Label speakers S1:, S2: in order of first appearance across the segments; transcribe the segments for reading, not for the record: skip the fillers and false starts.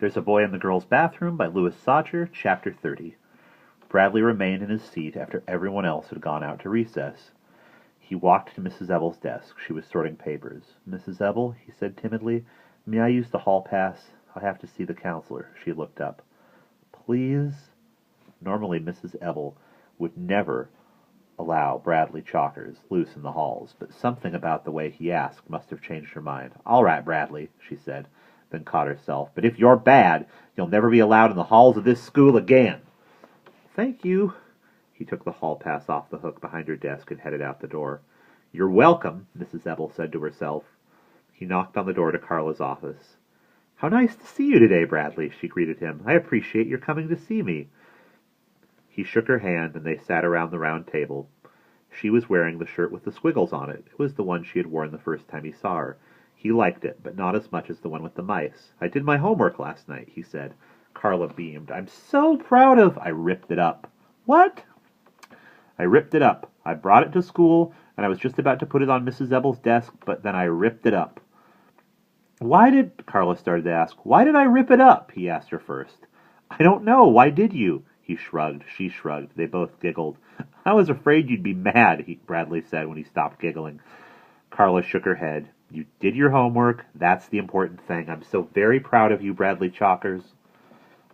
S1: There's a Boy in the Girls' Bathroom by Louis Sachar, Chapter 30. Bradley remained in his seat after everyone else had gone out to recess. He walked to Mrs. Ebel's desk. She was sorting papers. "Mrs. Ebel," he said timidly, "may I use the hall pass? I'll have to see the counselor." She looked up. "Please?" Normally Mrs. Ebel would never allow Bradley Chalkers loose in the halls, but something about the way he asked must have changed her mind. "All right, Bradley," she said, then caught herself. "But if you're bad, you'll never be allowed in the halls of this school again." "Thank you." He took the hall pass off the hook behind her desk and headed out the door. "You're welcome," Mrs. Ebel said to herself. He knocked on the door to Carla's office. "How nice to see you today, Bradley," she greeted him. "I appreciate your coming to see me." He shook her hand, and they sat around the round table. She was wearing the shirt with the squiggles on it. It was the one she had worn the first time he saw her. He liked it, but not as much as the one with the mice. "I did my homework last night," he said. Carla beamed. "I'm so proud of—" "I ripped it up." "What?" "I ripped it up. I brought it to school, and I was just about to put it on Mrs. Ebel's desk, but then I ripped it up." "Why did—" Carla started to ask. "Why did I rip it up?" he asked her first. "I don't know. Why did you?" He shrugged. She shrugged. They both giggled. "I was afraid you'd be mad," Bradley said when he stopped giggling. Carla shook her head. "You did your homework. That's the important thing. I'm so very proud of you, Bradley Chalkers."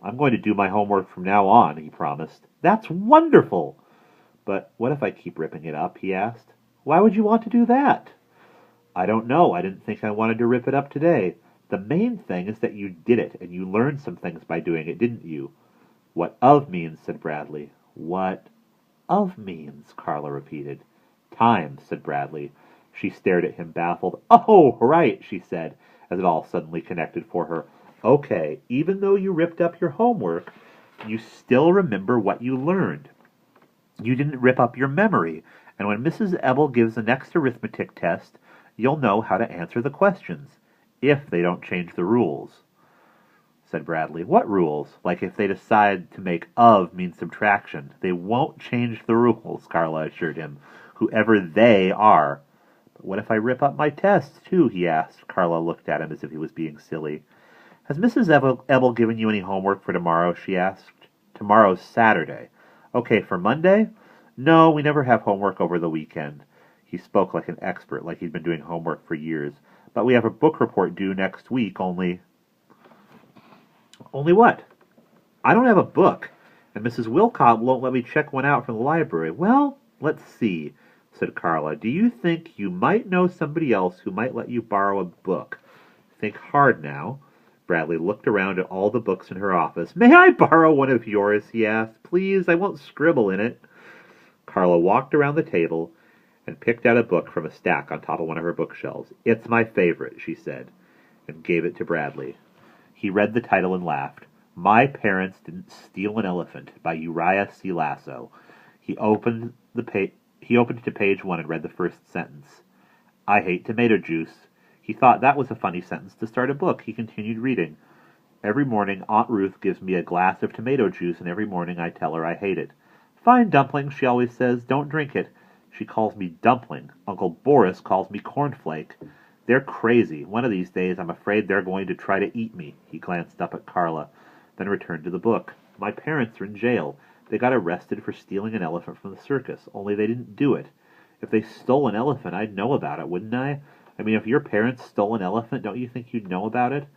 S1: "I'm going to do my homework from now on," he promised. "That's wonderful!" "But what if I keep ripping it up?" he asked. "Why would you want to do that?" "I don't know. I didn't think I wanted to rip it up today. The main thing is that you did it, and you learned some things by doing it, didn't you?" "What of means," said Bradley. "What of means," Carla repeated. "Time," said Bradley. She stared at him, baffled. "Oh, right," she said, as it all suddenly connected for her. "Okay, even though you ripped up your homework, you still remember what you learned. You didn't rip up your memory, and when Mrs. Ebel gives the next arithmetic test, you'll know how to answer the questions, if they don't change the rules," said Bradley. "What rules? Like if they decide to make of mean subtraction. They won't change the rules," Carla assured him, "whoever they are." "But what if I rip up my tests, too?" he asked. Carla looked at him as if he was being silly. "Has Mrs. Ebel given you any homework for tomorrow?" she asked. "Tomorrow's Saturday." "Okay, for Monday?" "No, we never have homework over the weekend." He spoke like an expert, like he'd been doing homework for years. "But we have a book report due next week, only—" "Only what?" "I don't have a book, and Mrs. Wilcott won't let me check one out from the library." "Well, let's see," said Carla. "Do you think you might know somebody else who might let you borrow a book? Think hard now." Bradley looked around at all the books in her office. "May I borrow one of yours?" he asked. "Please, I won't scribble in it." Carla walked around the table and picked out a book from a stack on top of one of her bookshelves. "It's my favorite," she said, and gave it to Bradley. He read the title and laughed. "My Parents Didn't Steal an Elephant" by Uriah C. Lasso. He opened it to page 1 and read the first sentence. "I hate tomato juice." He thought that was a funny sentence to start a book. He continued reading. "Every morning Aunt Ruth gives me a glass of tomato juice, and every morning I tell her I hate it. 'Fine dumpling,' she always says. 'Don't drink it.' She calls me dumpling. Uncle Boris calls me cornflake. They're crazy. One of these days I'm afraid they're going to try to eat me." He glanced up at Carla, then returned to the book. "My parents are in jail. They got arrested for stealing an elephant from the circus, only they didn't do it. If they stole an elephant, I'd know about it, wouldn't I? I mean, if your parents stole an elephant, don't you think you'd know about it?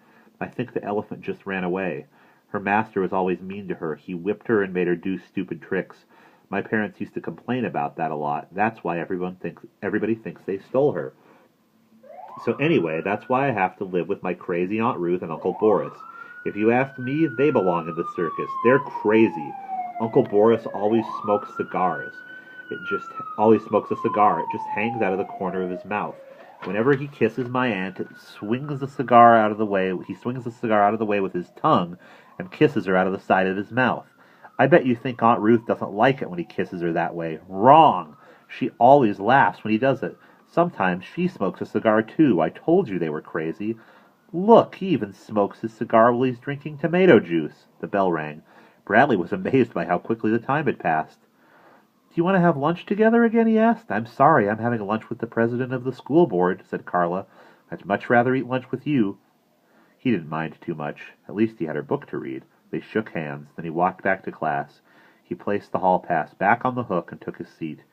S1: I think the elephant just ran away. Her master was always mean to her. He whipped her and made her do stupid tricks. My parents used to complain about that a lot. That's why everybody thinks they stole her. So anyway, that's why I have to live with my crazy Aunt Ruth and Uncle Boris. If you ask me, they belong in the circus. They're crazy. Uncle Boris always smokes cigars. Always smokes a cigar. It just hangs out of the corner of his mouth. Whenever he kisses my aunt, he swings the cigar out of the way with his tongue and kisses her out of the side of his mouth. I bet you think Aunt Ruth doesn't like it when he kisses her that way. Wrong! She always laughs when he does it. Sometimes she smokes a cigar too. I told you they were crazy. Look, he even smokes his cigar while he's drinking tomato juice." The bell rang. Bradley was amazed by how quickly the time had passed. "Do you want to have lunch together again?" he asked. "I'm sorry, I'm having lunch with the president of the school board," said Carla. "I'd much rather eat lunch with you." He didn't mind too much. At least he had her book to read. They shook hands. Then he walked back to class. He placed the hall pass back on the hook and took his seat.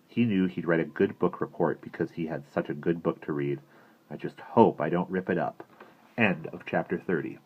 S1: He knew he'd write a good book report because he had such a good book to read. I just hope I don't rip it up. End of chapter 30.